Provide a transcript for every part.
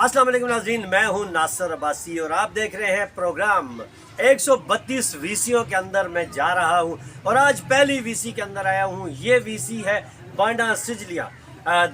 अस्सलाम वालेकुम नाज़रीन, मैं हूं नासिर अब्बासी और आप देख रहे हैं प्रोग्राम 132 वीसियों के अंदर मैं जा रहा हूं और आज पहली वीसी के अंदर आया हूं। ये वीसी है बांडा सिजलियाँ,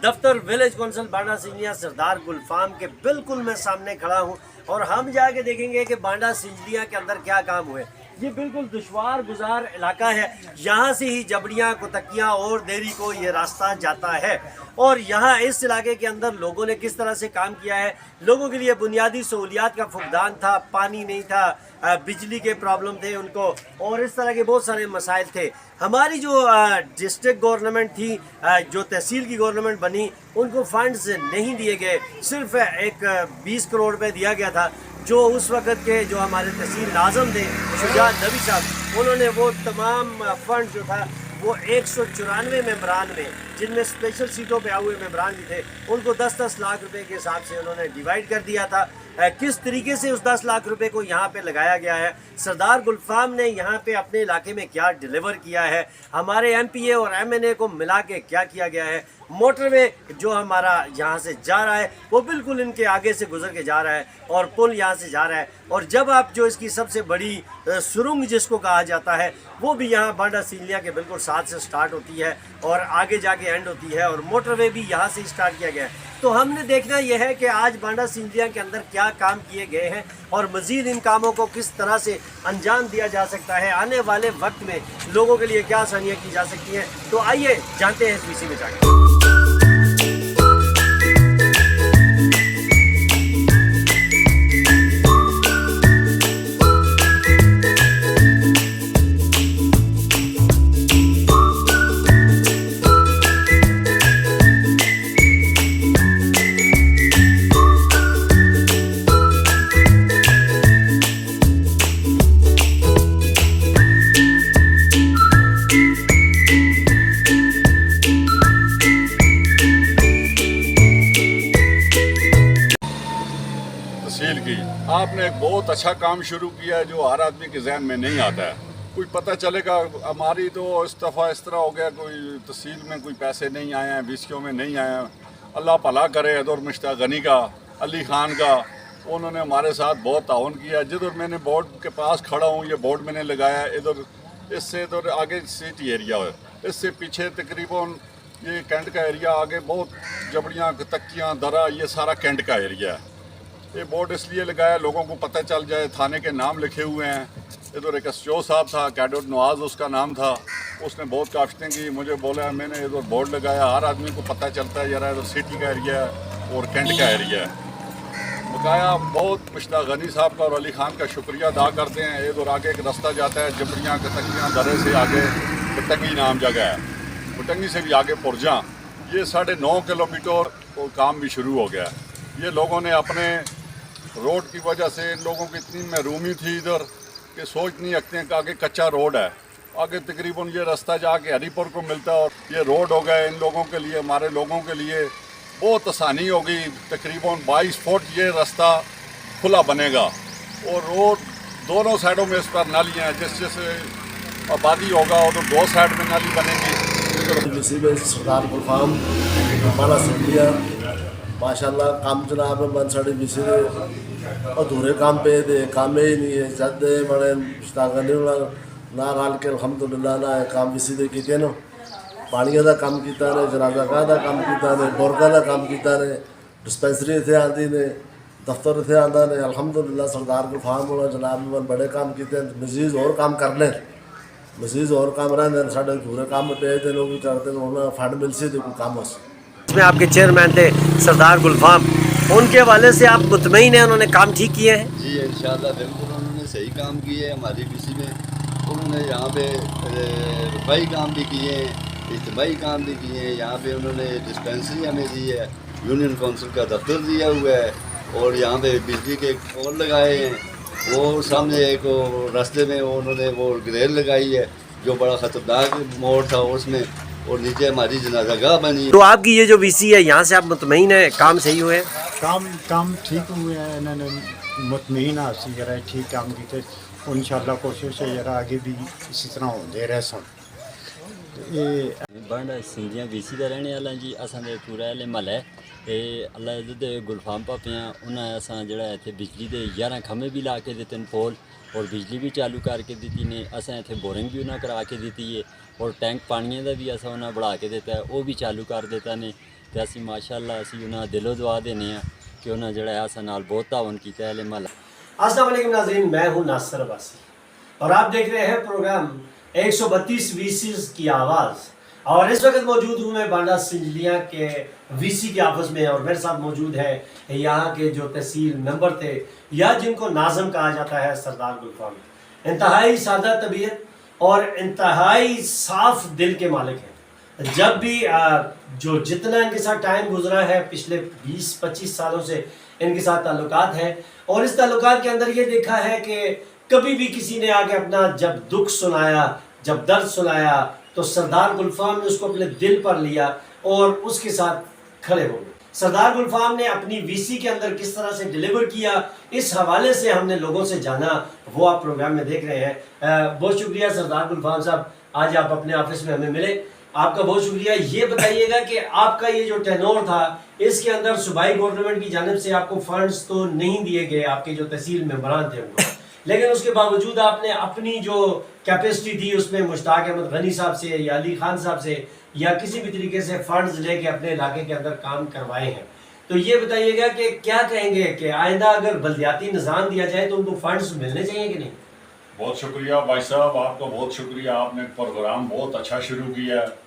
दफ्तर विलेज कौंसिल बांडा सिजलियाँ सरदार गुलफाम के बिल्कुल मैं सामने खड़ा हूं और हम जाके देखेंगे कि बांडा सिजलियाँ के अंदर क्या काम हुए। ये बिल्कुल दुश्वार गुजार इलाका है, यहाँ से ही जबड़ियाँ कोतकियाँ और देरी को ये रास्ता जाता है और यहाँ इस इलाके के अंदर लोगों ने किस तरह से काम किया है। लोगों के लिए बुनियादी सहूलियात का फुकदान था, पानी नहीं था, बिजली के प्रॉब्लम थे उनको और इस तरह के बहुत सारे मसाइल थे। हमारी जो डिस्ट्रिक्ट गवर्नमेंट थी, जो तहसील की गवर्नमेंट बनी, उनको फंड्स नहीं दिए गए। सिर्फ एक 20 करोड़ रुपये दिया गया था जो उस वक़्त के जो हमारे तहसील नाज़म थे शुजात नबी साहब, उन्होंने वो तमाम फंड जो था वो 194 मेंबरान में, जिनमें स्पेशल सीटों पे आए हुए मेंबरान भी थे, उनको 10-10 लाख रुपए के हिसाब से उन्होंने डिवाइड कर दिया था। किस तरीके से उस 10 लाख रुपए को यहाँ पे लगाया गया है, सरदार गुलफाम ने यहाँ पे अपने इलाके में क्या डिलीवर किया है, हमारे MPA और MNA को मिला के क्या किया गया है, मोटरवे जो हमारा यहाँ से जा रहा है वो बिल्कुल इनके आगे से गुजर के जा रहा है और पुल यहाँ से जा रहा है। और जब आप जो इसकी सबसे बड़ी सुरंग जिसको कहा जाता है वो भी यहाँ बांडा सिजलियाँ के बिल्कुल साथ से स्टार्ट होती है और आगे जाके एंड होती है और मोटरवे भी यहाँ से स्टार्ट किया गया है। तो हमने देखना यह है कि आज बांडा सिजलियाँ के अंदर क्या काम किए गए हैं और मज़ीद इन कामों को किस तरह से अंजाम दिया जा सकता है, आने वाले वक्त में लोगों के लिए क्या आसानियाँ की जा सकती हैं। तो आइए जानते हैं इस विषय में जाकर। की आपने एक बहुत अच्छा काम शुरू किया है जो हर आदमी के जहन में नहीं आता है। कोई पता चलेगा हमारी तो इस दफ़ा इस तरह हो गया, कोई तहसील में कोई पैसे नहीं आए हैं, वीसियों में नहीं आए हैं। अल्लाह भला करे इधर मुश्ताक गनी का, अली खान का, उन्होंने हमारे साथ बहुत ताउन किया। जिधर मैंने बोर्ड के पास खड़ा हूँ, ये बोर्ड मैंने लगाया इधर, इससे इधर आगे सिटी एरिया है, इससे पीछे तकरीबन ये कैंट का एरिया, आगे बहुत जबड़ियाँ तक्कियाँ दरा, ये सारा कैंट का एरिया है। ये बोर्ड इसलिए लगाया लोगों को पता चल जाए, थाने के नाम लिखे हुए हैं। इधर एक SHO साहब था, कैडेट नवाज उसका नाम था, उसने बहुत काश्तें की, मुझे बोला, मैंने इधर बोर्ड लगाया, हर आदमी को पता चलता है यार इधर सिटी का एरिया है और कैंट का एरिया है। बकाया बहुत मुश्ताक गनी साहब का और अली खान का शुक्रिया अदा करते हैं। इधर आगे एक रास्ता जाता है जबड़ियाँ कतंगियाँ दरे से आगे, कतंगी नाम जगह है, कतंगी से भी आगे पुरजा, ये 9.5 किलोमीटर को काम भी शुरू हो गया। ये लोगों ने अपने रोड की वजह से, इन लोगों की इतनी महरूमी थी इधर कि सोच नहीं सकते हैं कि आगे कच्चा रोड है, आगे तकरीबन ये रास्ता जाके हरीपुर को मिलता है और ये रोड हो गया इन लोगों के लिए, हमारे लोगों के लिए बहुत आसानी होगी। तकरीबन 22 फुट ये रास्ता खुला बनेगा और रोड दोनों साइडों में इस पर नालियाँ हैं, जिस जैसे आबादी होगा और 2 साइड में नाली बनेगी। सरदार गुलफाम बांडा सिजलियाँ माशाल्लाह काम जनाब बन साढ़े बीसी अधूरे काम पे दे काम ही नहीं है, जद बड़े मुश्ताक गनी ना रल के अल्हम्दुलिल्लाह ना काम बीसी दे कीते न, पानिया का काम किया ने, जनाजा गाह का काम किया ने, बोरगा का काम किया ने, डिस्पेंसरी इतने आती ने, दफ्तर इतने आता ने। अल्हम्दुलिल्लाह सरदार गुलफाम और जनाब बड़े काम किए, मजीद और काम करने, मजीद और काम रहने, साढ़े अधूरे काम पे थे लोग करते हैं, फंड मिल सी कोई काम हो। इसमें आपके चेयरमैन थे सरदार गुलफाम, उनके हवाले से आप मुतमईन हैं, उन्होंने काम ठीक किए हैं? जी इंशाअल्लाह बिल्कुल उन्होंने सही काम किए हैं। हमारी BC में उन्होंने यहाँ पे रुपये काम भी किए हैं, इज्तिमाई काम भी किए हैं। यहाँ पे उन्होंने डिस्पेंसरी हमें दी है, यूनियन काउंसिल का दफ्तर दिया हुआ है और यहाँ पे बिजली के पोल लगाए हैं। वो सामने एक रास्ते में उन्होंने वो ग्रिल लगाई है जो बड़ा ख़तरनाक मोड़ था उसमें, और नीचे हमारी जनाजागाह बनी। तो आपकी ये जो VC है यहाँ से आप मुतमईन है, काम सही हुए हैं? काम ठीक हुए हैं, इन्होंने मुतमईन हासिल करा, ठीक काम किए। इंशाअल्लाह कोशिश है यार आगे भी इसी तरह होते रह सन। بانڈا سنجیاں بی سی کا رہنے والا جی. اساں دے پورا اہل محلہ اللہ دے گلفام پاپیاں انہاں اساں جڑا اتنے بجلی دے 11 کھمبے بھی لا کے دیتے ہیں پول, اور بجلی بھی چالو کر کے دیتی نے. اساں اتنے بورنگ بھی انہاں کرا کے دیتی ہے, اور ٹینک پانیاں دا بھی اساں انہاں بڑھا کے دیتا ہے, وہ بھی چالو کر دیتا نے. تے اسی ماشاءاللہ اسی انہاں دلوں دعا دینے ہیں کہ انہاں جڑا ہے اساں نال بہت تعاون کیتا ہے اہل محلہ. السلام علیکم ناظرین, میں ہوں ناصر عباسی اور آپ دیکھ رہے ہیں پروگرام 132 ویسیز کی آواز. اور اس وقت موجود ہوں میں بانڈا سنجلیاں کے وی سی کے آفس میں, اور میرے ساتھ موجود ہے یہاں کے جو تحصیل ممبر تھے یا جن کو ناظم کہا جاتا ہے, سردار گلفام. انتہائی سادہ طبیعت اور انتہائی صاف دل کے مالک ہیں. جب بھی جو جتنا ان کے ساتھ ٹائم گزرا ہے پچھلے 20-25 سالوں سے ان کے ساتھ تعلقات ہیں, اور اس تعلقات کے اندر یہ دیکھا ہے کہ کبھی بھی کسی نے آ کے اپنا جب دکھ سنایا, جب درد سنایا, تو سردار گلفام نے اس کو اپنے دل پر لیا اور اس کے ساتھ کھڑے ہو گئے. سردار گلفام نے اپنی وی سی کے اندر کس طرح سے ڈیلیور کیا, اس حوالے سے ہم نے لوگوں سے جانا, وہ آپ پروگرام میں دیکھ رہے ہیں. بہت شکریہ سردار گلفام صاحب, آج آپ اپنے آفس میں ہمیں ملے, آپ کا بہت شکریہ. یہ بتائیے گا کہ آپ کا یہ جو ٹینور تھا اس کے اندر صوبائی گورنمنٹ کی جانب سے آپ کو فنڈز تو نہیں دیے گئے, آپ کے جو تحصیل ممبران تھے ان کو, لیکن اس کے باوجود آپ نے اپنی جو کیپیسٹی تھی اس میں مشتاق احمد غنی صاحب سے یا علی خان صاحب سے یا کسی بھی طریقے سے فنڈز لے کے اپنے علاقے کے اندر کام کروائے ہیں. تو یہ بتائیے گا کہ کیا کہیں گے کہ آئندہ اگر بلدیاتی نظام دیا جائے تو ان کو فنڈز ملنے چاہیے کہ نہیں؟ بہت شکریہ بھائی صاحب, آپ کا بہت شکریہ. آپ نے پروگرام بہت اچھا شروع کیا ہے.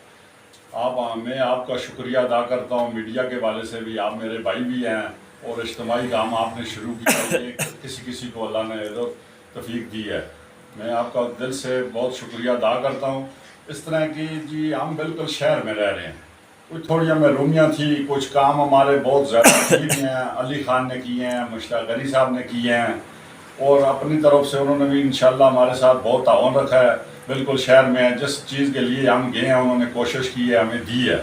میں آپ کا شکریہ ادا کرتا ہوں میڈیا کے والے سے بھی. آپ میرے بھائی بھی ہیں, اور اجتماعی کام آپ نے شروع کیا, یہ کسی کو اللہ نے توفیق دی ہے. میں آپ کا دل سے بہت شکریہ ادا کرتا ہوں. اس طرح کی جی ہم بالکل شہر میں رہ رہے ہیں, کچھ تھوڑی محرومیاں تھی, کچھ کام ہمارے بہت زیادہ کیے ہیں, علی خان نے کیے ہیں, مشتاق غنی صاحب نے کیے ہیں, اور اپنی طرف سے انہوں نے بھی انشاءاللہ ہمارے ساتھ بہت تعاون رکھا ہے. بالکل شہر میں جس چیز کے لیے ہم گئے ہیں انہوں نے کوشش کی ہے, ہمیں دی ہے.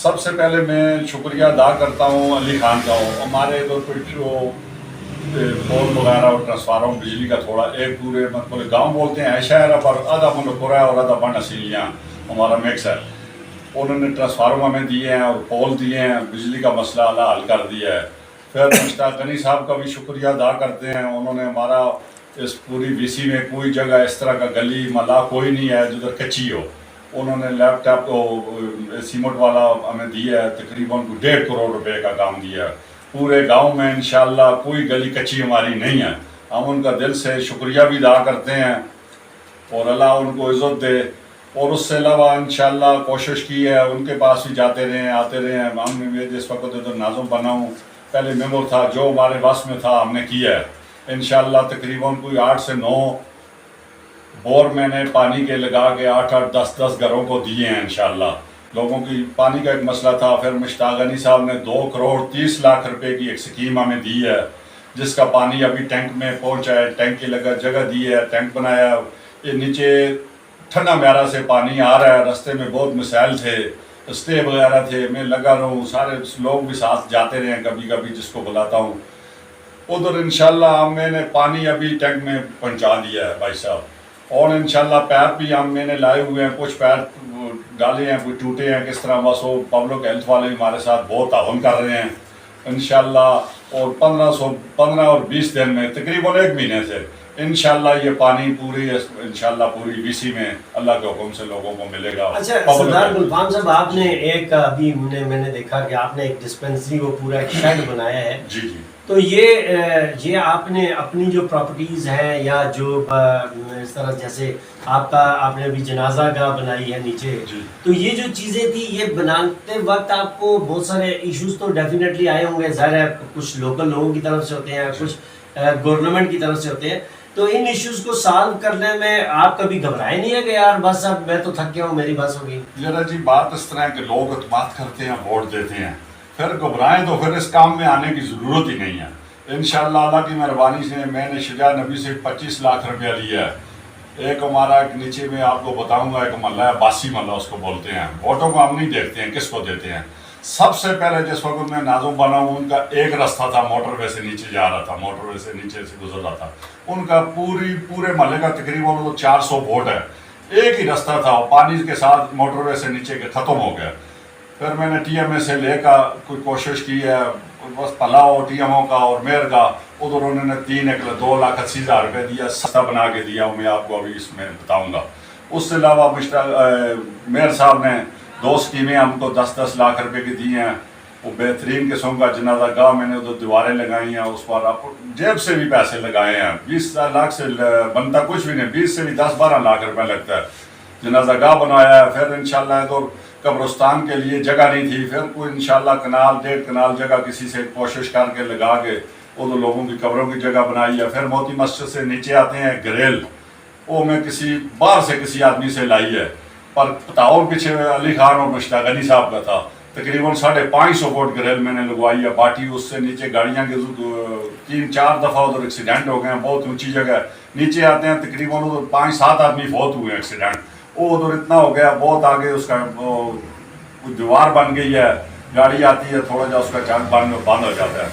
سب سے پہلے میں شکریہ ادا کرتا ہوں علی خان کا. ہمارے ادھر کوئی پول وغیرہ اور ٹرانسفارم بجلی کا تھوڑا ایک پورے مطلب گاؤں بولتے ہیں شہر, پر آدھا منڈپورہ ہے اور آدھا بانڈا سنجلیاں ہمارا مکس ہے. انہوں نے ٹرانسفارم ہمیں دیے ہیں اور پول دیے ہیں, بجلی کا مسئلہ اللہ حل کر دیا ہے. پھر مشتاق غنی صاحب کا بھی شکریہ ادا کرتے ہیں. انہوں نے ہمارا اس پوری وی سی میں کوئی جگہ اس طرح کا گلی محلہ کوئی نہیں ہے جدھر کچی ہو. انہوں نے لیپ ٹاپ کو سیمنٹ والا ہمیں دیا ہے, تقریباً 1.5 کروڑ روپے کا کام دیا ہے. پورے گاؤں میں انشاءاللہ کوئی گلی کچی ہماری نہیں ہے. ہم ان کا دل سے شکریہ بھی ادا کرتے ہیں, اور اللہ ان کو عزت دے. اور اس سے علاوہ انشاءاللہ کوشش کی ہے, ان کے پاس بھی جاتے رہے ہیں, آتے رہے ہیں. ہم نے جس وقت ادھر ناظم بنا ہوں, پہلے ممبر تھا, جو ہمارے بس میں تھا ہم نے کیا ہے. انشاءاللہ تقریباً کوئی 8 سے 9 بور میں نے پانی کے لگا کے 8-8 10-10 گھروں کو دیے ہیں انشاءاللہ. لوگوں کی پانی کا ایک مسئلہ تھا. پھر مشتاق غنی صاحب نے 2 کروڑ 30 لاکھ روپے کی ایک سکیم ہمیں دی ہے, جس کا پانی ابھی ٹینک میں پہنچا ہے. ٹینک کی جگہ دی ہے, ٹینک بنایا. یہ نیچے ٹھنڈا میارہ سے پانی آ رہا ہے. رستے میں بہت مسائل تھے, اسٹے وغیرہ تھے. میں لگا رہا ہوں, سارے لوگ بھی ساتھ جاتے رہے ہیں کبھی کبھی جس کو بلاتا ہوں ادھر. انشاءاللہ میں نے پانی ابھی ٹینک میں پہنچا دیا ہے بھائی صاحب. اور انشاءاللہ پائپ بھی میں نے لائے ہوئے ہیں. کچھ پائپ ڈالے ہیں, کچھ ٹوٹے ہیں کس طرح, بس وہ پبلک ہیلتھ والے بھی ہمارے ساتھ بہت تعاون کر رہے ہیں انشاءاللہ. اور 15 اور 20 دن میں تقریباً 1 مہینے سے انشاءاللہ یہ پانی پوری انشاءاللہ پوری وی سی میں اللہ کے حکم سے لوگوں کو ملے گا. اچھا سردار گلفام صاحب, آپ نے ایک ابھی میں نے دیکھا کہ آپ نے ایک ڈسپینسری کو پورا ایک شیڈ بنایا ہے. جی جی. تو یہ آپ نے اپنی جو پراپرٹیز ہیں یا جو اس طرح جیسے آپ نے ابھی جنازہ گاہ بنائی ہے نیچے, تو یہ جو چیزیں تھی یہ بناتے وقت آپ کو بہت سارے ایشوز تو ڈیفینیٹلی آئے ہوں گے. ظاہر ہے کچھ لوکل لوگوں کی طرف سے ہوتے ہیں, کچھ گورنمنٹ کی طرف سے ہوتے ہیں. تو ان ایشوز کو سالو کرنے میں آپ کبھی گھبرائے نہیں ہے کہ یار بس اب میں تو تھک گیا ہوں, میری بس ہوگی؟ ذرا جی بات اس طرح کہ لوگ اعتماد کرتے ہیں, ووٹ دیتے ہیں, پھر گھبرائیں تو پھر اس کام میں آنے کی ضرورت ہی نہیں ہے. انشاءاللہ اللہ کی مہربانی سے میں نے شجاع نبی سے 25 لاکھ روپیہ لیا ہے. ایک ہمارا نیچے میں آپ کو بتاؤں گا, ایک محلہ ہے باسی محلہ اس کو بولتے ہیں. ووٹوں کو ہم نہیں دیکھتے ہیں کس کو دیتے ہیں. سب سے پہلے جس وقت میں ناظم بنا ہوں, ان کا ایک راستہ تھا موٹر وے سے نیچے جا رہا تھا, موٹر وے سے نیچے سے گزر رہا تھا. ان کا پورے محلے کا تقریباً 400 ووٹ ہے. एक ही रास्ता था, पानी के साथ मोटरवे से नीचे के ख़त्म हो गया। फिर मैंने TMA से लेकर कोई कोशिश की है, बस पलाओ TMO का और मेयर का, उधर उन्होंने 2,80,000 रुपये दिया, सस्ता बना के दिया, मैं आपको अभी इसमें बताऊंगा। उससे अलावा मेयर साहब ने 2 स्कीमें हमको 10-10 लाख रुपए की दी हैं। वो बेहतरीन किस्म का जनाजा गाह मैंने उधर दीवारें लगाई हैं, उस पर आपको जेब से भी पैसे लगाए हैं। 20 लाख से बनता कुछ भी नहीं, 20 से भी 10-12 लाख रुपए लगता है। जनाजा गाह बनाया है। फिर इंशाल्लाह तो कब्रिस्तान के लिए जगह नहीं थी, फिर कोई इंशाल्लाह कनाल 1.5 कनाल जगह किसी से कोशिश करके लगा के वो तो लोगों की कब्रों की जगह बनाई है। फिर मोती मस्जिद से नीचे आते हैं ग्रिल, वो मैं किसी बाहर से किसी आदमी से लाई है, पर पताओ पीछे अली खान और मुश्ताक अली साहब का था। तकरीबन 550 फुट ग्रिल मैंने लगवाई है बाटी। उससे नीचे गाड़ियाँ के 3-4 दफ़ा उधर एक्सीडेंट हो गए हैं, बहुत ऊंची जगह। नीचे आते हैं तकरीबन उधर 5-7 आदमी फौत हुए हैं एक्सीडेंट। वो उधर इतना हो गया, बहुत आगे उसका दीवार बन गई है, गाड़ी आती है थोड़ा जा उसका चाक बंद हो जाता है।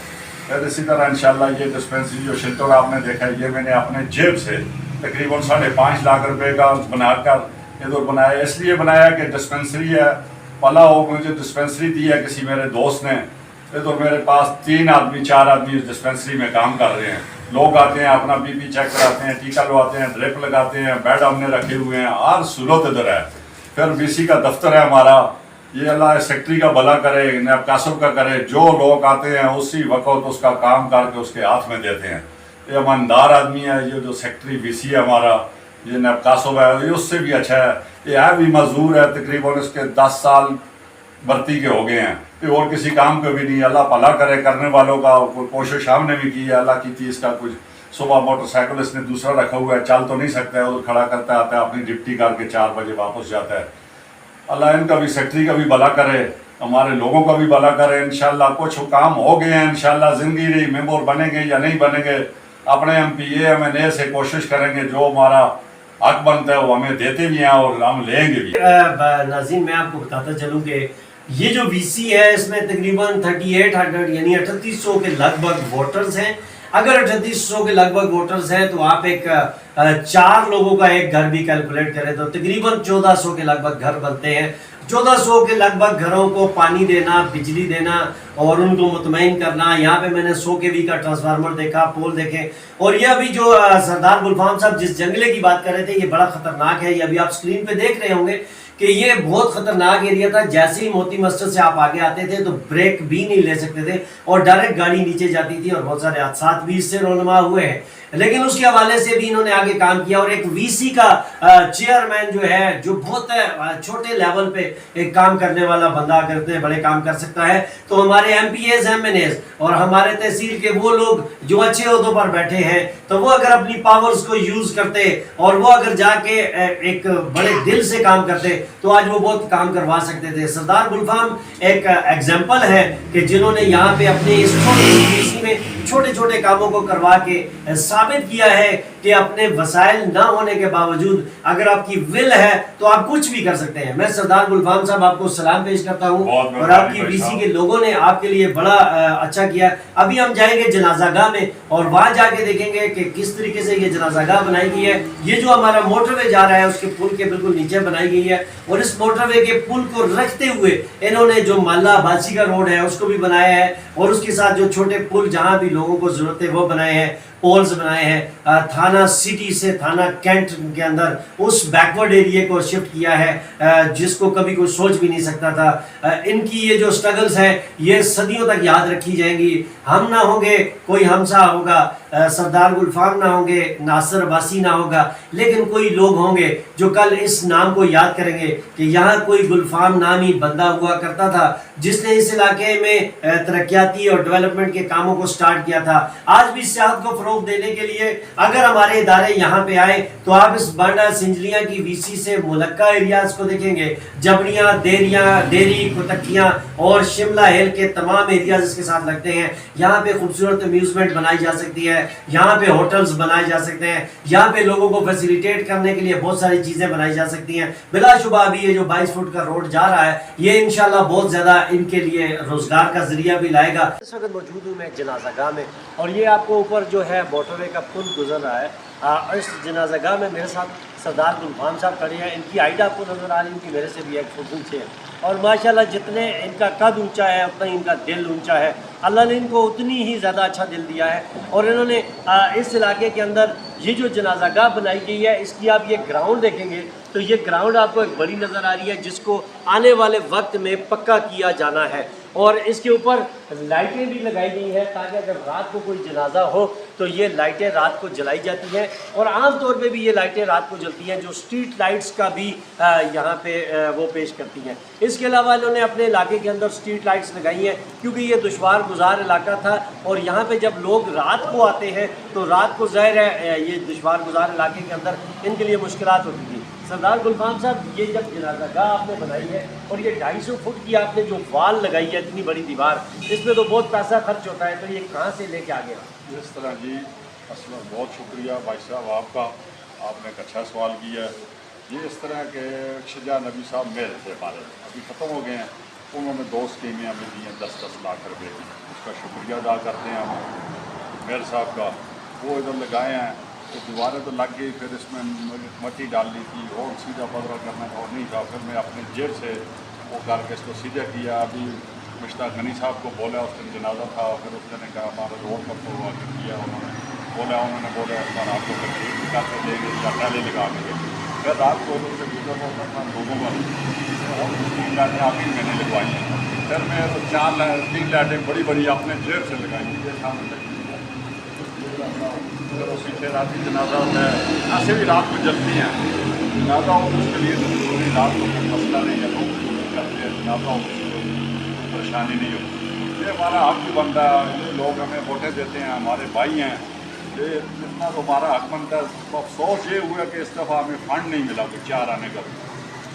फिर इसी तरह इंशाल्लाह ये डिस्पेंसरी जो शेल्टर आपने देखा है, ये मैंने अपने जेब से तकरीबन 5.5 लाख रुपए का बनाकर इधर बनाया। इसलिए बनाया कि डिस्पेंसरी है, पला हो मुझे डिस्पेंसरी दी है किसी मेरे दोस्त ने। इधर मेरे पास 3 आदमी 4 आदमी इस डिस्पेंसरी में काम कर रहे हैं। लोग आते हैं, अपना BP चेक कराते हैं, टीका लगवाते हैं, ड्रिप लगाते हैं, बेड हमने रखे हुए हैं, हर सहूलत इधर है। फिर BC का दफ्तर है हमारा, ये अल्लाह सेक्रेटरी का भला करे, नैब कासिम का करे, जो लोग आते हैं उसी वक्त उसका काम करके उसके हाथ में देते हैं। ये ईमानदार आदमी है। ये जो सेक्रेटरी BC है हमारा, ये नैब कासिम है, ये उससे भी अच्छा है। ये है भी मजदूर है, तकरीबन इसके 10 साल भर्ती के हो गए हैं, ये और किसी काम को भी नहीं। अल्लाह भला करे करने वालों का। कोशिश हमने भी की है, अल्लाह की थी। इसका कुछ सुबह मोटरसाइकिल इसने दूसरा रखा हुआ है, चल तो नहीं सकता है, उधर खड़ा करता आता है, अपनी ड्यूटी करके 4 बजे वापस जाता है। अल्लाह इनका भी सेक्रेटरी का भी भला करे, हमारे लोगों का भी भला करे। इंशाल्लाह कुछ काम हो गए हैं, इंशाल्लाह ज़िंदगी रही, मेंबर बनेंगे या नहीं बनेंगे, अपने MPA MNA से कोशिश करेंगे, जो हमारा हक बनता है वो हमें देते भी हैं और हम लेंगे भी। नाज़रीन, मैं आपको बताता चलूँ कि ये जो VC है इसमें तकरीबन 3800 यानी 3800 के लगभग वोटर्स हैं। अगर 3800 के लगभग वोटर्स हैं तो आप एक 4 लोगों का एक घर भी कैलकुलेट करें तो तकरीबन 1400 के लगभग घर बनते हैं। 1400 के लगभग घरों को पानी देना, बिजली देना और उनको मुतमईन करना। यहाँ पे मैंने 100 kV का ट्रांसफार्मर देखा, पोल देखे। और ये अभी जो सरदार गुलफाम साहब जिस जंगले की बात कर रहे थे, ये बड़ा खतरनाक है। ये अभी आप स्क्रीन पे देख रहे होंगे कि ये बहुत खतरनाक एरिया था। जैसे ही मोती मस्जिद से आप आगे आते थे तो ब्रेक भी नहीं ले सकते थे और डायरेक्ट गाड़ी नीचे जाती थी और बहुत सारे हादसा भी इससे रोनमा हुए हैं। लेकिन उसके हवाले से भी इन्होंने आगे काम किया। और एक VC का चेयरमैन जो है, जो बहुत छोटे लेवल पे एक काम करने वाला बंदा करते बड़े काम कर सकता है, तो हमारे MPAs MNAs और हमारे तहसील के वो लोग जो अच्छे ओहदों पर बैठे हैं, तो वो अगर अपनी पावर्स को यूज करते और वो अगर जाके एक बड़े दिल से काम करते तो आज वो बहुत काम करवा सकते थे। सरदार गुलफाम एक एग्जाम्पल है कि जिन्होंने यहाँ पे अपने इस VC में छोटे छोटे कामों को करवा के साबित किया है कि अपने वसाइल ना होने के बावजूद अगर आपकी विल है तो आप कुछ भी कर सकते हैं। मैं सरदार गुलफाम साहब आपको सलाम पेश करता हूँ और आपकी VC के लोगों ने आपके लिए बड़ा अच्छा किया। अभी हम जाएंगे जनाजागाह में और वहां जाके देखेंगे कि किस तरीके से ये जनाजागाह बनाई गई है। ये जो हमारा मोटरवे जा रहा है उसके पुल के बिल्कुल नीचे बनाई गई है और इस मोटरवे के पुल को रखते हुए इन्होंने जो माला बासी का रोड है उसको भी बनाया है और उसके साथ जो छोटे पुल जहां भी लोगों को जरूरत है वो बनाए हैं, पोल्स बनाए हैं। थाना सिटी से थाना कैंट के अंदर उस बैकवर्ड एरिया को शिफ्ट किया है जिसको कभी कोई सोच भी नहीं सकता था। इनकी ये जो स्ट्रगल्स हैं ये सदियों तक याद रखी जाएंगी। हम ना होंगे, कोई हमसा होगा, सरदार गुलफाम ना होंगे, नासिर अब्बासी ना होगा, लेकिन कोई लोग होंगे जो कल इस नाम को याद करेंगे कि यहाँ कोई गुलफाम नामी बंदा हुआ करता था जिसने इस इलाके में तरक्याती और डेवलपमेंट के कामों को स्टार्ट किया था। आज भी सियाहत को फरोग देने के लिए अगर हमारे इदारे यहाँ पे आए तो आप इस बांडा सिंजलियाँ की VC से मुलक्का एरियाज को देखेंगे। जबड़ियाँ, देरी, कुतक्कियाँ और शिमला हिल के तमाम एरियाज इसके साथ लगते हैं। यहाँ पे खूबसूरत अम्यूजमेंट बनाई जा सकती है, यहाँ पे होटल्स बनाए जा सकते हैं, यहाँ पे लोगों को फैसिलिटेट करने के लिए बहुत सारी चीजें बनाई जा सकती हैं। बिलाशुबा अभी ये जो 22 फुट का रोड जा रहा है ये इंशाल्लाह बहुत ज्यादा इनके लिए रोजगार का जरिया भी लाएगा। इस वक्त मौजूद हूँ मैं जनाजागाह में और ये आपको ऊपर जो है मोटरवे का पुल गुजर रहा है। इस जनाजागाह में मेरे साथ सरदार गुलफाम साहब खड़े हैं। इनकी हाइट आपको नज़र आ रही है कि मेरे से भी 1 फुट ऊंचे हैं, और माशाल्लाह जितने इनका कद ऊंचा है उतना ही इनका दिल ऊंचा है। अल्लाह ने इनको उतनी ही ज़्यादा अच्छा दिल दिया है। और इन्होंने इस इलाके के अंदर ये जो जनाज़ागाह बनाई गई है, इसकी आप ये ग्राउंड देखेंगे तो ये ग्राउंड आपको एक बड़ी नज़र आ रही है, जिसको आने वाले वक्त में पक्का किया जाना है। और इसके ऊपर लाइटें भी लगाई गई हैं ताकि अगर रात को कोई जनाजा हो तो ये लाइटें रात को जलाई जाती हैं। और आम तौर पे भी ये लाइटें रात को जलती हैं, जो स्ट्रीट लाइट्स का भी यहाँ पे वो पेश करती हैं। इसके अलावा इन्होंने अपने इलाके के अंदर स्ट्रीट लाइट्स लगाई हैं, क्योंकि ये दुश्वार गुजार इलाका था, और यहाँ पे जब लोग रात को आते हैं तो रात को ज़ाहिर है ये दुश्वार गुजार इलाके के अंदर इनके लिए मुश्किलात होती थी। सरदार गुलफाम साहब, ये जब जनाज़ागाह आपने बनाई है और ये 250 फुट की आपने जो वाल लगाई है, इतनी बड़ी दीवार, इसमें तो बहुत पैसा खर्च होता है, तो ये कहाँ से लेके आ गया? इस तरह जी, असल में बहुत शुक्रिया भाई साहब आपका, आपने एक अच्छा सवाल किया है। ये इस तरह के शजा नबी साहब मेरे थे, हमारे अभी ख़त्म हो गए हैं, उन्होंने 2 स्कीमें हमें दी हैं 10-10 लाख रुपए की, उसका शुक्रिया अदा करते हैं हम मेयर साहब का। वो इधर लगाए हैं तो दीवारें तो लग गई, फिर इसमें मट्टी डालनी थी और सीधा पदरा करना और नहीं था, फिर मैं अपने जेब से वो करके इसको सीधा किया। अभी मुश्ताक गनी साहब को बोला, उस दिन जनाजा था, फिर उसने कहा हमारा रोड पर तो आकर किया, उन्होंने बोला इस बार आपको तकलीफ निकाल के देंगे या पहले लगा के। फिर रात को उनसे गुजर होता था लोगों पर, और 3 लाइटें आप ही मैंने लगवाई हैं। फिर मैं 3 लाइटें बड़ी बड़ी अपने जेब से लगाई, ये सामने लगी। फिर पीछे रात ही जनाजा होता है, ऐसे भी रात को जलती हैं जनाजा हो, उसके लिए पूरी रात को कोई मसला नहीं है, लोग करते हैं जनाजा हो, परेशानी नहीं होती। ये हमारा हक भी बनता है, ये लोग हमें वोटें देते हैं, हमारे भाई हैं, ये जितना तो हमारा हक बनता है। तो अफसोस ये हुआ कि इस दफ़ा हमें फ़ंड नहीं मिला कोई 4 आने का,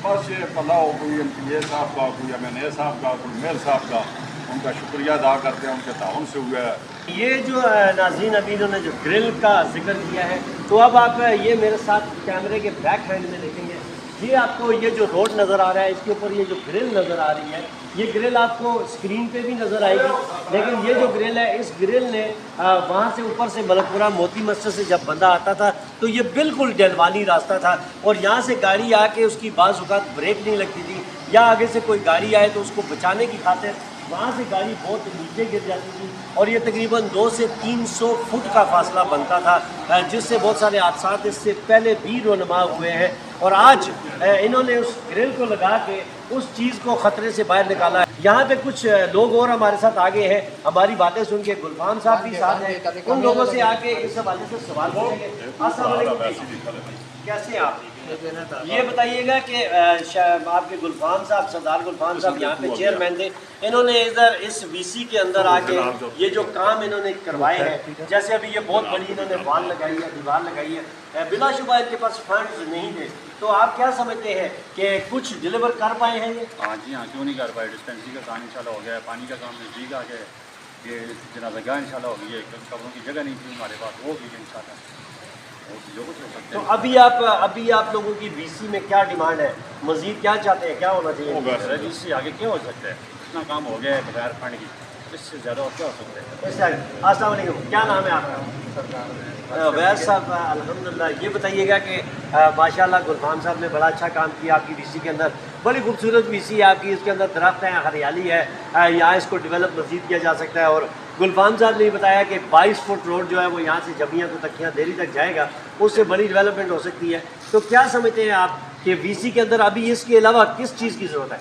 बस ये पला हो कोई MPA साहब का, कोई MNA साहब का, कोई मेयर साहब का, उनका शुक्रिया अदा करते हैं, उनके ताउन से हुआ है। ये जो नाज़रीन अभी इन्होंने जो ग्रिल का जिक्र किया है, तो अब आप ये मेरे साथ कैमरे के बैक हैंड में देखेंगे, ये आपको ये जो रोड नज़र आ रहा है, इसके ऊपर ये जो ग्रिल नज़र आ रही है, ये ग्रिल आपको स्क्रीन पे भी नज़र आएगी, लेकिन ये जो ग्रिल है, इस ग्रिल ने वहाँ से ऊपर से मलकपुरा मोती मस्जिद से जब बंदा आता था तो ये बिल्कुल डलवानी रास्ता था, और यहाँ से गाड़ी आके उसकी बाज़ औक़ात ब्रेक नहीं लगती थी, या आगे से कोई गाड़ी आए तो उसको बचाने की खातिर वहाँ से गाड़ी बहुत नीचे गिर जाती थी, और ये तकरीबन 200 से 300 फुट का फासला बनता था, जिससे बहुत सारे हादसा इससे पहले भी रोनमा हुए हैं। और आज इन्होंने उस ग्रिल को लगा के उस चीज़ को ख़तरे से बाहर निकाला है। यहाँ पे कुछ लोग और हमारे साथ आगे हैं, हमारी बातें सुन के गुलफाम साहब भी साथ हैं, उन लोगों से आके इस हवाले से सवाल करेंगे। अस्सलाम वालेकुम, कैसे हैं आप? ये बताइएगा कि आपके गुलफाम साहब, सरदार गुलफाम साहब यहाँ पे चेयरमैन थे, इन्होंने इधर इस VC के अंदर आके ये जो काम इन्होंने करवाए हैं, जैसे अभी ये बहुत बड़ी इन्होंने वाल लगाई है, दीवार लगाई है, बिलाशुबा इनके पास फंड्स नहीं थे, तो आप क्या समझते हैं कि कुछ डिलीवर कर पाए हैं ये? हाँ जी, हाँ, क्यों नहीं कर पाए। डिस्पेंसरी का काम इंशाल्लाह हो गया है, पानी का काम नज़दीक आ गया है, ये जनाज़ागाह इंशाल्लाह हो गई है, कब्रों की जगह नहीं थी हमारे पास, वो भी इंशाल्लाह जो कुछ हो सकता तो अभी आप लोगों की VC में क्या डिमांड है, मज़ीद क्या चाहते हैं, क्या होना चाहिए? है। इससे आगे क्या हो सकता है, इतना काम हो गया है बगैर फंड की, इससे ज़्यादा और क्या हो सकता है। अस्सलाम वालेकुम, क्या नाम है आपका? वैस साहब, अल्हम्दुलिल्लाह। ये बताइएगा कि माशाल्लाह गुलफाम साहब ने बड़ा अच्छा काम किया आपकी VC के अंदर, बड़ी खूबसूरत VC है आपकी, इसके अंदर दरख्त हैं, हरियाली है, यहाँ इसको डेवलप मज़ीद किया जा सकता है। और गुलफाम साहब ने बताया कि 22 फुट रोड जो है वो यहाँ से जमिया तो तकियाँ देरी तक जाएगा, उससे बड़ी डेवलपमेंट हो सकती है। तो क्या समझते हैं आप कि VC के अंदर अभी इसके अलावा किस चीज़ की ज़रूरत है?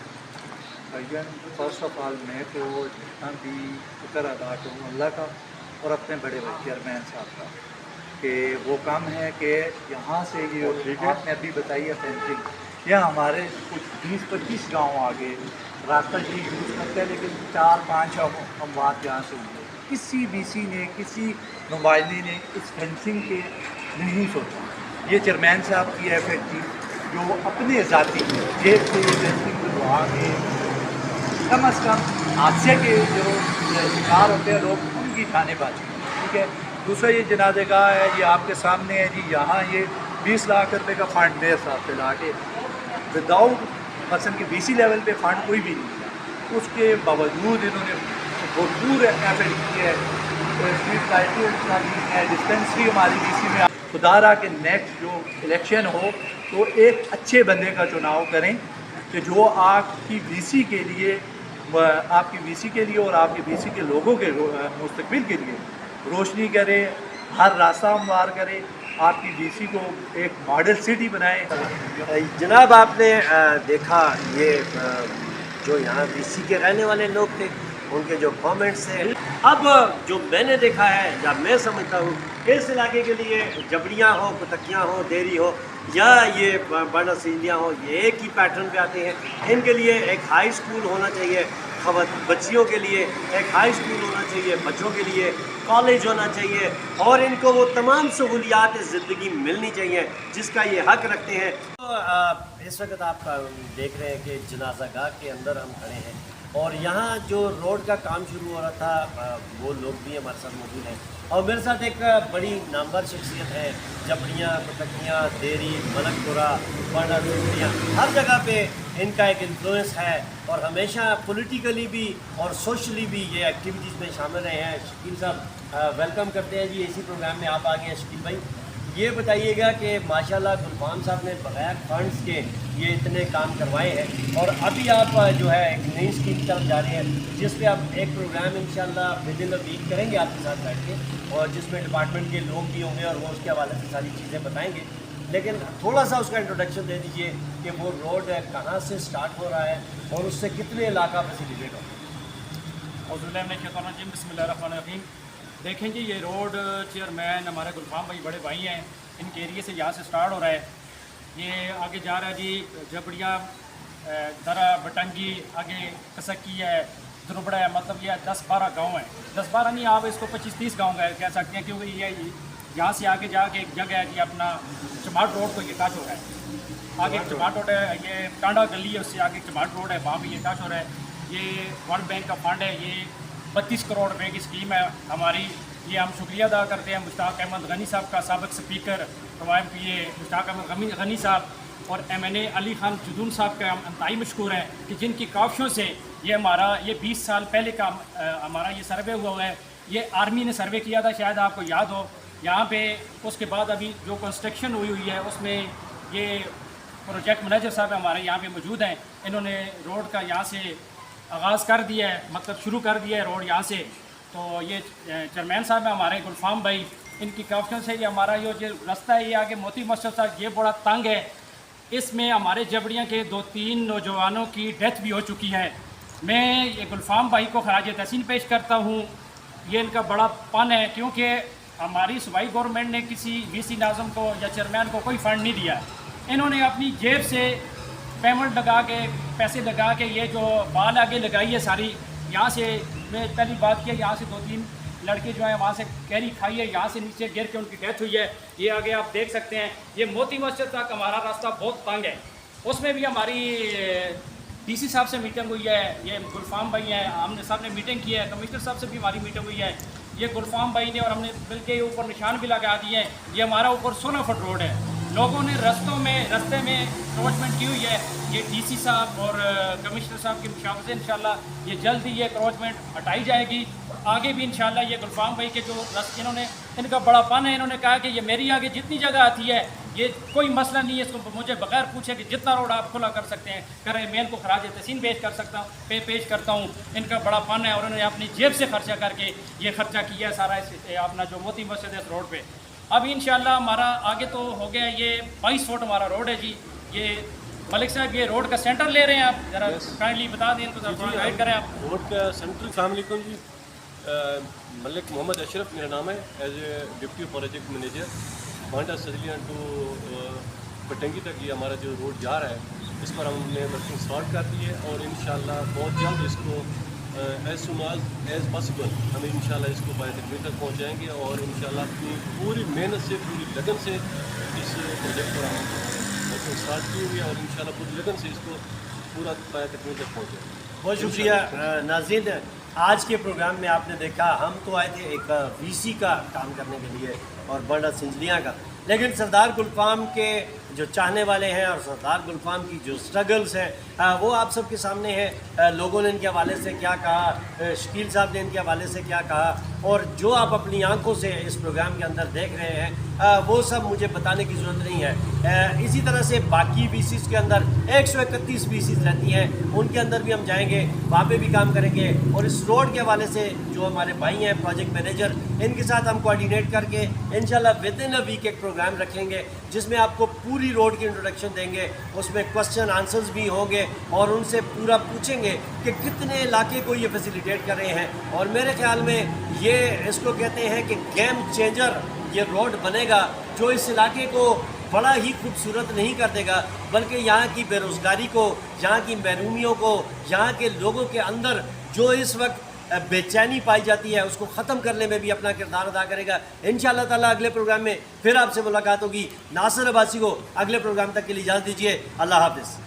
फर्स्ट ऑफ ऑल मैं तो जितना भी शुक्र अदा करूँ अल्लाह का और अपने बड़े भाई चेयरमैन साहब का, कि वो काम है कि यहाँ से ये आपने अभी बताई है फेंसिंग, यह हमारे कुछ 20-25 गाँव आगे रास्ता ये यूज़ करते हैं, लेकिन 4-5 अमवात यहाँ से हुए, किसी VC ने, किसी नुमाइंदे ने इस फेंसिंग के नहीं सोचा। ये चेयरमैन साहब की है फैक्ट्री जो अपने ज़ाती जेब से ये फेंसिंग बनवा के कम अज़ कम हादसे के जो शिकार होते हैं लोग, उनकी जाने बाजी, ठीक है। दूसरा ये जनाज़ागाह है, ये आपके सामने है जी, यहाँ ये 20 लाख रुपए का फंड मेरे साथ ला के विदाउट मसलन कि VC लेवल पे फंड कोई भी नहीं मिला, उसके बावजूद इन्होंने भरपूर एफर्ट की है, स्ट्रीट लाइटें है, डिस्पेंसरी हमारी VC में खुदारा के नेक्स्ट जो इलेक्शन हो तो एक अच्छे बंदे का चुनाव करें कि जो आपकी वीसी के लिए और आपके वीसी के लोगों के मुस्तकबिल के लिए रोशनी करे, हर रास्ता हमवार करे, आपकी वीसी को एक मॉडल सिटी बनाए। जनाब आपने देखा ये जो यहाँ वीसी के रहने वाले लोग थे उनके जो कमेंट्स हैं। अब जो मैंने देखा है या मैं समझता हूँ इस इलाके के लिए जबड़ियाँ हो, कुतकियाँ हो, देरी हो या ये बांडा सिंधियाँ हो, ये एक ही पैटर्न पे आते हैं। इनके लिए एक हाई स्कूल होना चाहिए, बच्चियों के लिए एक हाई स्कूल होना चाहिए, बच्चों के लिए कॉलेज होना चाहिए और इनको वो तमाम सहूलियात ज़िंदगी मिलनी चाहिए जिसका ये हक रखते हैं। तो इस वक्त आप देख रहे हैं कि जनाजा गाह के अंदर हम खड़े हैं और यहाँ जो रोड का काम शुरू हो रहा था वो लोग भी हमारे साथ मौजूद हैं और मेरे साथ एक बड़ी नामवर शख्सियत है। जबड़ियाँ, कुतकियाँ, देरी, मलकपुरा, बांडा सिंधियाँ, हर जगह पे इनका एक इन्फ्लुएंस है और हमेशा पॉलिटिकली भी और सोशली भी ये एक्टिविटीज़ में शामिल रहे हैं। शकील साहब वेलकम करते हैं जी इसी प्रोग्राम में, आप आ गए हैं। शकील भाई ये बताइएगा कि माशाल्लाह गुलफाम साहब ने बगैर फंड्स के ये इतने काम करवाए हैं और अभी आप जो है एक नई स्कीम की तरफ जा रहे हैं जिस पे आप एक प्रोग्राम इंशाल्लाह विद इन द वीक करेंगे आपके साथ बैठ के और जिसमें डिपार्टमेंट के लोग भी होंगे और वो उसके हवाले से सारी चीज़ें बताएंगे। लेकिन थोड़ा सा उसका इंट्रोडक्शन दे दीजिए कि वो रोड कहाँ से स्टार्ट हो रहा है और उससे कितने इलाका फैसिलिटेट हो। देखें जी, ये रोड चेयरमैन हमारे गुलफाम भाई बड़े भाई हैं, इनके एरिए से यहाँ से स्टार्ट हो रहा है। ये आगे जा रहा है जी जबड़िया, दरा, बटंगी, आगे कसकी है, द्रुबड़ा है, मतलब ये 10-12 गांव है। 10-12 नहीं, आप इसको 25-30 गांव कह सकते हैं क्योंकि ये यहाँ से आगे जाके एक जगह है जी अपना चमाट रोड को ये टच हो रहा है। आगे चमाट रोड है, ये टांडा गली है, उससे आगे चमाट रोड है, वहाँ भी ये टच हो रहा है। ये वर्ल्ड बैंक का फंड है, ये 32 करोड़ रुपए की स्कीम है हमारी। ये हम शुक्रिया अदा करते हैं मुश्ताक अहमद गनी साहब का, साबिक स्पीकर MPA मुश्ताक अहमद गनी साहब और MNA अली खान जुदून साहब का हम अंतहाई मशकूर हैं कि जिनकी काविशों से ये हमारा 20 साल पहले का हमारा ये सर्वे हुआ है। ये आर्मी ने सर्वे किया था, शायद आपको याद हो। यहाँ पे उसके बाद अभी जो कंस्ट्रक्शन हुई है उसमें ये प्रोजेक्ट मैनेजर साहब हमारे यहाँ पे मौजूद हैं। इन्होंने रोड का यहाँ से आगाज़ कर दिया है, मतलब शुरू कर दिया है रोड यहाँ से। तो ये चेयरमैन साहब हैं हमारे गुलफाम भाई, इनकी काविशों से ये हमारा ये जो रास्ता है ये आगे मोती मस्जिद तक ये बड़ा तंग है। इसमें हमारे जबड़ियाँ के 2-3 नौजवानों की डेथ भी हो चुकी है। मैं ये गुलफाम भाई को खराज तहसीन पेश करता हूँ। ये इनका बड़ा पन है क्योंकि हमारी सूबाई गवर्नमेंट ने किसी VC नाज़म को या चेयरमैन को कोई फ़ंड नहीं दिया। इन्होंने अपनी जेब से पेमेंट लगा के, पैसे लगा के ये जो बाल आगे लगाई है सारी, यहाँ से मैं पहली बात की, यहाँ से 2-3 लड़के जो हैं वहाँ से कैरी खाई है, यहाँ से नीचे गिर के उनकी डेथ हुई है। ये आगे आप देख सकते हैं, ये मोती मस्जिद तक हमारा रास्ता बहुत तंग है। उसमें भी हमारी DC साहब से मीटिंग हुई है, ये गुलफाम भाई हैं, हमने साहब ने मीटिंग की है, कमिश्नर साहब से भी हमारी मीटिंग हुई है। ये गुलफाम भाई ने और हमने बिल के ऊपर निशान भी लगा दिए हैं। ये हमारा ऊपर 16 फुट रोड है। लोगों ने रास्ते में क्रोचमेंट की हुई है। ये DC साहब और कमिश्नर साहब की मुशावरत से इंशाल्लाह ये जल्द ही ये क्रोचमेंट हटाई जाएगी। आगे भी इंशाल्लाह ये गुलफाम भाई के जो रास्ते इन्होंने, इनका बड़ा फन है, इन्होंने कहा कि ये मेरी आगे जितनी जगह आती है ये कोई मसला नहीं है, इसको मुझे बगैर पूछे कि जितना रोड आप खुला कर सकते हैं करें। मैं इनको खराज तहसीन पेश करता हूँ। इनका बड़ा फन है और उन्होंने अपनी जेब से खर्चा करके ये खर्चा किया है सारा अपना जो मोती मस्जिद है इस रोड पर। अभी इंशाल्लाह हमारा आगे तो हो गया, ये 22 फुट हमारा रोड है जी। ये मलिक साहब ये रोड का सेंटर ले रहे हैं, आप ज़रा काइंडली बता दें तो गाइड करें आप। रोड का सेंटर। अस्सलाम वालेकुम जी, मलिक मोहम्मद अशरफ मेरा नाम है, as a deputy project manager. Banda Sindhian to Batangi तक ये हमारा जो रोड जा रहा है इस पर हमने वर्किंग स्टार्ट कर दी है और इंशाल्लाह बहुत जल्द इसको एज सुन एज पॉसिबल हम इंशाल्लाह इसको बायोटेक्निक तक पहुँचाएँगे और इंशाल्लाह अपनी पूरी मेहनत से, पूरी लगन से इस प्रोजेक्ट पर हम वर्किंग स्टार्ट की हुई है और इंशाल्लाह पूरी लगन से इसको पूरा बायोटेक्निक तक पहुँचाएँगे। बहुत शुक्रिया नाज़रीन। आज के प्रोग्राम में आपने देखा हम तो आए थे एक VC का काम करने के लिए और बांडा सिंधियाँ का, लेकिन सरदार गुलफाम के जो चाहने वाले हैं और सरदार गुलफाम की जो स्ट्रगल्स हैं वो आप सबके सामने हैं। लोगों ने इनके हवाले से क्या कहा, शकील साहब ने इनके हवाले से क्या कहा, और जो आप अपनी आंखों से इस प्रोग्राम के अंदर देख रहे हैं वो सब मुझे बताने की ज़रूरत नहीं है। इसी तरह से बाकी वीसीज़ के अंदर 131 वीसीज़ रहती हैं, उनके अंदर भी हम जाएंगे, वहाँ पे भी काम करेंगे। और इस रोड के हवाले से जो हमारे भाई हैं प्रोजेक्ट मैनेजर, इनके साथ हम कोऑर्डिनेट करके इंशाल्लाह विद इन अ वीक एक प्रोग्राम रखेंगे जिसमें आपको पूरी रोड की इंट्रोडक्शन देंगे। उसमें क्वेश्चन आंसर्स भी होंगे और उनसे पूरा पूछेंगे कि कितने इलाके को ये फैसिलिटेट कर रहे हैं। और मेरे ख्याल में ये इसको कहते हैं कि गेम चेंजर ये रोड बनेगा जो इस इलाके को बड़ा ही खूबसूरत नहीं कर देगा, बल्कि यहाँ की बेरोज़गारी को, यहाँ की महरूमियों को, यहाँ के लोगों के अंदर जो इस वक्त बेचैनी पाई जाती है उसको ख़त्म करने में भी अपना किरदार अदा करेगा। इंशाअल्लाह ताला अगले प्रोग्राम में फिर आपसे मुलाकात होगी। नासिर अब्बासी को अगले प्रोग्राम तक के लिए इजाज़त दीजिए। अल्लाह हाफ़िज़।